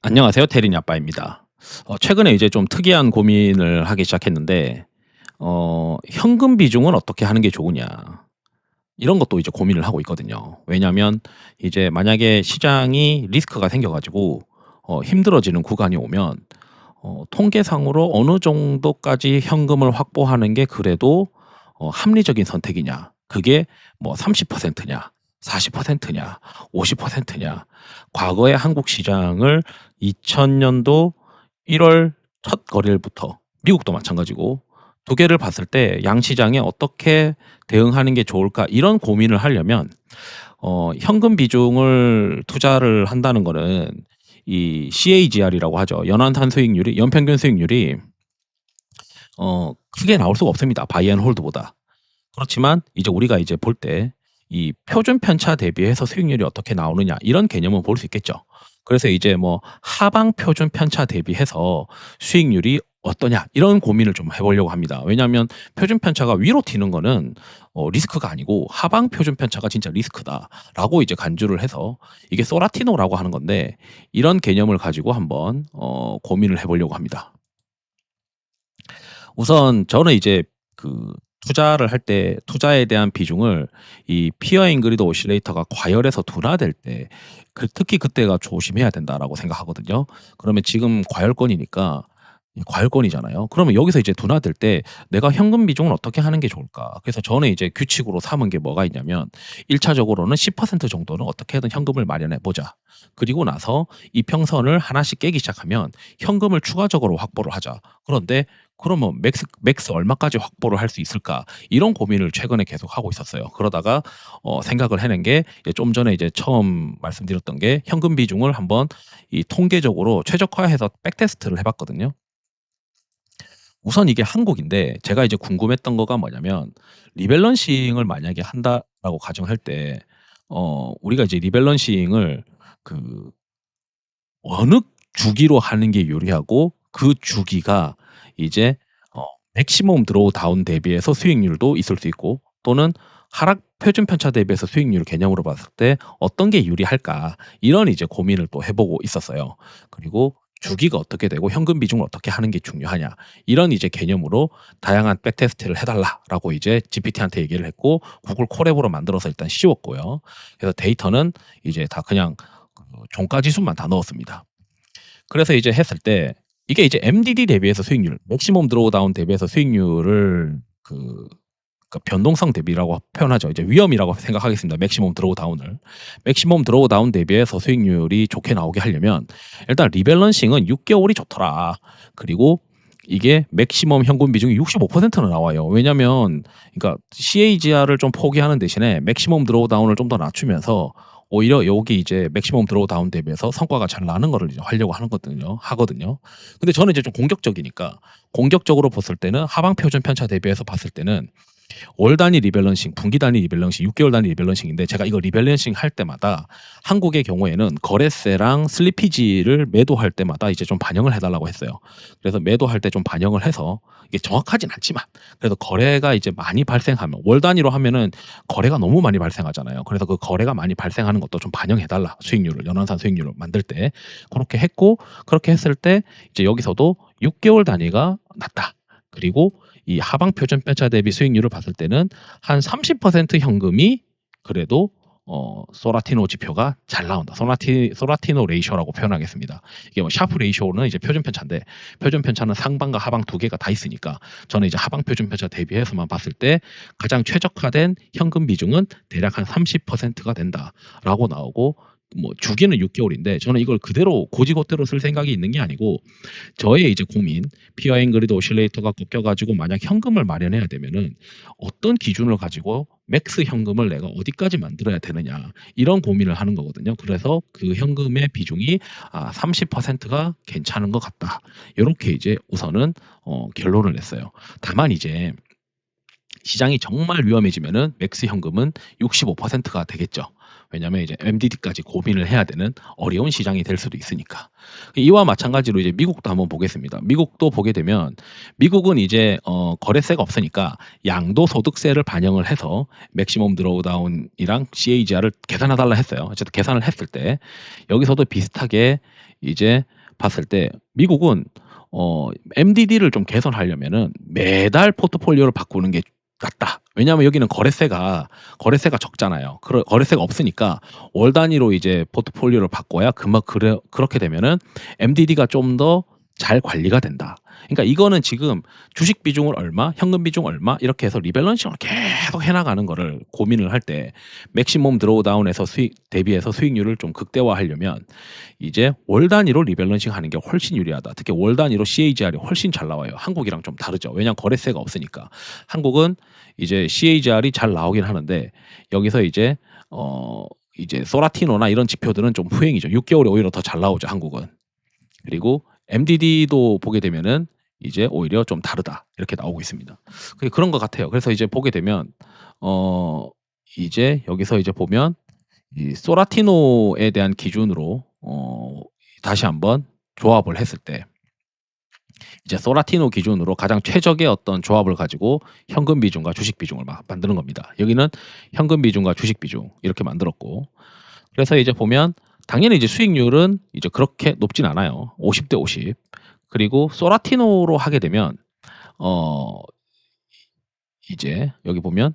안녕하세요. 테린이 아빠입니다. 최근에 이제 좀 특이한 고민을 하기 시작했는데 현금 비중은 어떻게 하는 게 좋으냐. 이런 것도 이제 고민을 하고 있거든요. 왜냐하면 이제 만약에 시장이 리스크가 생겨 가지고 힘들어지는 구간이 오면 통계상으로 어느 정도까지 현금을 확보하는 게 그래도 합리적인 선택이냐. 그게 뭐 30% 냐 40% 냐 50% 냐. 과거의 한국 시장을 2000 년도 1월 첫 거래일부터 미국도 마찬가지고 두 개를 봤을 때 '양시장에 어떻게 대응하는 게 좋을까?' 이런 고민을 하려면 현금 비중을 투자를 한다는 거는 이 CAGR이라고 하죠. 연환산 수익률이 연평균 수익률이 크게 나올 수가 없습니다, 바이 앤 홀드보다. 그렇지만 이제 우리가 이제 볼 때 이 표준 편차 대비해서 수익률이 어떻게 나오느냐 이런 개념은 볼 수 있겠죠. 그래서 이제 뭐 하방 표준 편차 대비해서 수익률이 어떠냐 이런 고민을 좀 해 보려고 합니다. 왜냐하면 표준 편차가 위로 튀는 거는 리스크가 아니고 하방 표준 편차가 진짜 리스크다라고 이제 간주를 해서 이게 소라티노라고 하는 건데 이런 개념을 가지고 한번 고민을 해 보려고 합니다. 우선 저는 이제 그 투자를 할 때 투자에 대한 비중을 이 피어 잉그리드 오실레이터가 과열해서 둔화될 때 특히 그때가 조심해야 된다라고 생각하거든요. 그러면 지금 과열권이니까 이 과열권이잖아요. 그러면 여기서 이제 둔화될 때 '내가 현금 비중을 어떻게 하는 게 좋을까?' 그래서 저는 이제 규칙으로 삼은 게 뭐가 있냐면 1 차적으로는 10% 정도는 어떻게든 현금을 마련해 보자. 그리고 나서 이평선을 하나씩 깨기 시작하면 현금을 추가적으로 확보를 하자. 그런데 그러면 맥스 얼마까지 확보를 할 수 있을까? 이런 고민을 최근에 계속 하고 있었어요. 그러다가 생각을 해낸 게 이제 좀 전에 이제 처음 말씀드렸던 게 현금 비중을 한번 이 통계적으로 최적화해서 백테스트를 해 봤거든요. 우선 이게 한국인데 제가 이제 궁금했던 거가 뭐냐면 리밸런싱을 만약에 한다라고 가정할 때 우리가 이제 리밸런싱을 그 어느 주기로 하는 게 유리하고 그 주기가 이제 어 맥시멈 드로우 다운 대비해서 수익률도 있을 수 있고 또는 하락 표준 편차 대비해서 수익률 개념으로 봤을 때 어떤 게 유리할까 이런 이제 고민을 또 해 보고 있었어요. 그리고 주기가 어떻게 되고 현금 비중을 어떻게 하는 게 중요하냐 이런 이제 개념으로 다양한 백테스트를 해 달라라고 이제 GPT한테 얘기를 했고 구글 콜앱으로 만들어서 일단 씌웠고요. 그래서 데이터는 이제 다 그냥 종가 지수만 다 넣었습니다. 그래서 이제 했을 때 이게 이제 MDD 대비해서 수익률, 맥시멈 드로우다운 대비해서 수익률을 변동성 대비라고 표현하죠. 이제 위험이라고 생각하겠습니다. 맥시멈 드로우다운을. 맥시멈 드로우다운 대비해서 수익률이 좋게 나오게 하려면 일단 리밸런싱은 6 개월이 좋더라. 그리고 이게 맥시멈 현금 비중이 65%는 나와요. 왜냐면 그러니까 CAGR을 좀 포기하는 대신에 맥시멈 드로우다운을 좀 더 낮추면서 오히려 여기 이제 맥시멈 드로우다운 대비해서 성과가 잘 나는 거를 이제 하려고 하거든요. 근데 저는 이제 좀 공격적이니까 공격적으로 봤을 때는 하방 표준 편차 대비해서 봤을 때는 월 단위 리밸런싱, 분기 단위 리밸런싱, 6 개월 단위 리밸런싱인데 제가 이거 리밸런싱 할 때마다 한국의 경우에는 거래세랑 슬리피지를 매도할 때마다 이제 좀 반영을 해 달라고 했어요. 그래서 매도할 때 좀 반영을 해서 이게 정확하진 않지만 그래도 거래가 이제 많이 발생하면 월 단위로 하면은 거래가 너무 많이 발생하잖아요. 그래서 그 거래가 많이 발생하는 것도 좀 반영해 달라, 수익률을 연환산 수익률을 만들 때. 그렇게 했고 그렇게 했을 때 이제 여기서도 6 개월 단위가 낫다. 그리고 이 하방 표준 편차 대비 수익률을 봤을 때는 한 30% 현금이 그래도 소라티노 지표가 잘 나온다. 소라티노 레이쇼라고 표현하겠습니다. 이게 뭐 샤프 레이쇼는 이제 표준 편차인데 표준 편차는 상방과 하방 두 개가 다 있으니까 저는 이제 하방 표준 편차 대비해서만 봤을 때 가장 최적화된 현금 비중은 대략 한 30%가 된다라고 나오고 뭐 주기는 6 개월인데 저는 이걸 그대로 고지고대로 쓸 생각이 있는 게 아니고 저의 이제 고민, 피어 앵그리드 오실레이터가 꺾여 가지고 만약 현금을 마련해야 되면은 어떤 기준을 가지고 맥스 현금을 내가 어디까지 만들어야 되느냐 이런 고민을 하는 거거든요. 그래서 그 현금의 비중이 30%가 괜찮은 것 같다. 요렇게 이제 우선은 결론을 냈어요. 다만 이제 시장이 정말 위험해지면은 맥스 현금은 65%가 되겠죠. 왜냐하면 이제 MDD까지 고민을 해야 되는 어려운 시장이 될 수도 있으니까. 이와 마찬가지로 이제 미국도 한번 보겠습니다. 미국도 보게 되면 미국은 이제 거래세가 없으니까 양도소득세를 반영을 해서 맥시멈 드로우다운이랑 CAGR을 계산해 달라 했어요. 어쨌든 계산을 했을 때 여기서도 비슷하게 이제 봤을 때 미국은 MDD를 좀 개선하려면은 매달 포트폴리오를 바꾸는 게 낫다. 왜냐하면 여기는 거래세가 적잖아요. 거래세가 없으니까 월 단위로 이제 포트폴리오를 바꿔야 그렇게 되면은 MDD가 좀 더 잘 관리가 된다. 그러니까 이거는 지금 주식 비중을 얼마, 현금 비중 얼마 이렇게 해서 리밸런싱을 계속 해 나가는 거를 고민을 할 때 맥시멈 드로우다운에서 수익 대비해서 수익률을 좀 극대화하려면 이제 월 단위로 리밸런싱 하는 게 훨씬 유리하다. 특히 월 단위로 CAGR이 훨씬 잘 나와요. 한국이랑 좀 다르죠. 왜냐하면 거래세가 없으니까. 한국은 이제 CAGR이 잘 나오긴 하는데 여기서 이제 소라티노나 이런 지표들은 좀 후행이죠. 6개월이 오히려 더 잘 나오죠, 한국은. 그리고 MDD도 보게 되면은 이제 오히려 좀 다르다. 이렇게 나오고 있습니다. 그런 것 같아요. 그래서 이제 보게 되면 어 이제 여기서 이제 보면 이 소라티노에 대한 기준으로 다시 한번 조합을 했을 때 이제 소라티노 기준으로 가장 최적의 어떤 조합을 가지고 현금 비중과 주식 비중을 막 만드는 겁니다. 여기는 현금 비중과 주식 비중 이렇게 만들었고 그래서 이제 보면 당연히 이제 수익률은 이제 그렇게 높진 않아요. 50대 50. 그리고 소라티노로 하게 되면 어 이제 여기 보면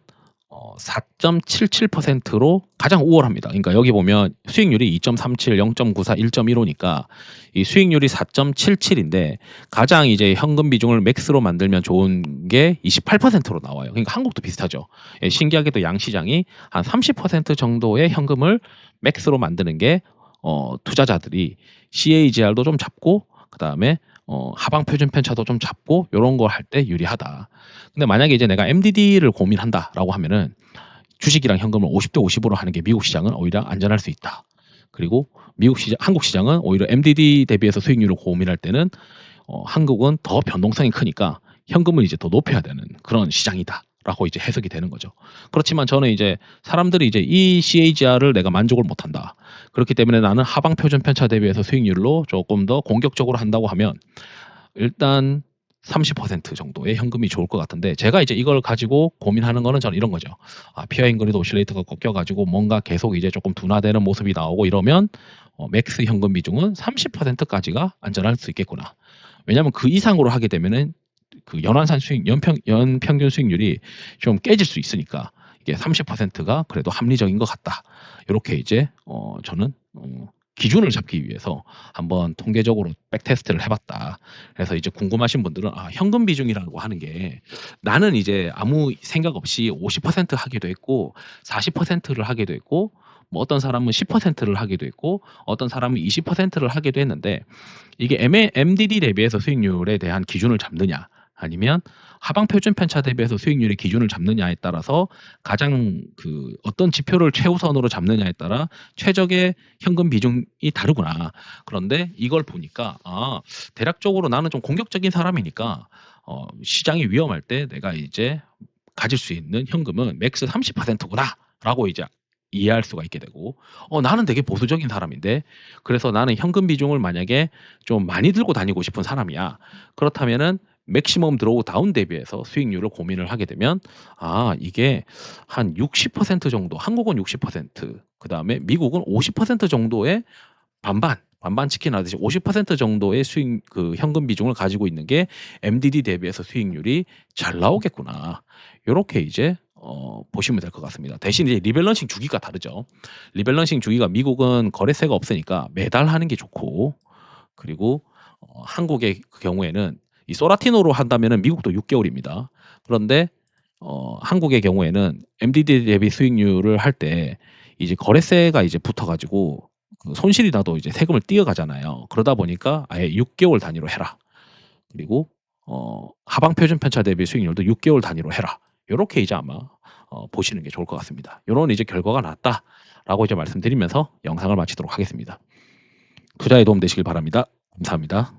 4.77%로 가장 우월합니다. 그러니까 여기 보면 수익률이 2.37, 0.94, 1.15니까 이 수익률이 4.77인데 가장 이제 현금 비중을 맥스로 만들면 좋은 게 28%로 나와요. 그러니까 한국도 비슷하죠. 예, 신기하게도 양시장이 한 30% 정도의 현금을 맥스로 만드는 게 투자자들이 CAGR도 좀 잡고 그다음에 하방 표준 편차도 좀 잡고 요런 거 할 때 유리하다. 근데 만약에 이제 내가 MDD를 고민한다라고 하면은 주식이랑 현금을 50대 50으로 하는 게 미국 시장은 오히려 안전할 수 있다. 그리고 한국 시장은 오히려 MDD 대비해서 수익률을 고민할 때는 한국은 더 변동성이 크니까 현금을 이제 더 높여야 되는 그런 시장이다. 라고 이제 해석이 되는 거죠. 그렇지만 저는 이제 사람들이 이제 이 CAGR을 내가 만족을 못 한다. 그렇기 때문에 나는 하방 표준 편차 대비해서 수익률로 조금 더 공격적으로 한다고 하면 일단 30% 정도의 현금이 좋을 것 같은데 제가 이제 이걸 가지고 고민하는 거는 저는 이런 거죠. 피어잉 그리드 오실레이터가 꺾여 가지고 뭔가 계속 이제 조금 둔화되는 모습이 나오고 이러면 맥스 현금 비중은 30%까지가 안전할 수 있겠구나. 왜냐하면 그 이상으로 하게 되면은 그 연환산 수익 연평균 수익률이 좀 깨질 수 있으니까 이게 30%가 그래도 합리적인 것 같다. 요렇게 이제 저는 기준을 잡기 위해서 한번 통계적으로 백테스트를 해 봤다. 그래서 이제 궁금하신 분들은 현금 비중이라고 하는 게 나는 이제 아무 생각 없이 50% 하기도 했고 40%를 하기도 했고 뭐 어떤 사람은 10%를 하기도 했고 어떤 사람은 20%를 하기도 했는데 이게 MDD 대비해서 수익률에 대한 기준을 잡느냐 아니면 하방 표준 편차 대비해서 수익률의 기준을 잡느냐에 따라서 가장 어떤 지표를 최우선으로 잡느냐에 따라 최적의 현금 비중이 다르구나. 그런데 이걸 보니까 대략적으로 나는 좀 공격적인 사람이니까 시장이 위험할 때 내가 이제 가질 수 있는 현금은 맥스 30%구나라고 이제 이해할 수가 있게 되고 나는 되게 보수적인 사람인데 그래서 나는 현금 비중을 만약에 좀 많이 들고 다니고 싶은 사람이야. 그렇다면은 맥시멈 드로우 다운 대비해서 수익률을 고민을 하게 되면 이게 한 60% 정도 한국은 60% 그다음에 미국은 50% 정도의 반반 치킨 하듯이 50% 정도의 현금 비중을 가지고 있는 게 MDD 대비해서 수익률이 잘 나오겠구나. 요렇게 이제 보시면 될 것 같습니다. 대신 이제 리밸런싱 주기가 다르죠. 리밸런싱 주기가 미국은 거래세가 없으니까 매달 하는 게 좋고 그리고 한국의 경우에는 이 소라티노로 한다면은 미국도 6개월입니다. 그런데 한국의 경우에는 MDD 대비 수익률을 할 때 이제 거래세가 이제 붙어 가지고 손실이 나도 이제 세금을 띄어가잖아요. 그러다 보니까 아예 6개월 단위로 해라. 그리고 하방 표준 편차 대비 수익률도 6개월 단위로 해라. 요렇게 이제 아마 보시는 게 좋을 것 같습니다. 요런 이제 결과가 났다라고 이제 말씀드리면서 영상을 마치도록 하겠습니다. 투자에 도움 되시길 바랍니다. 감사합니다.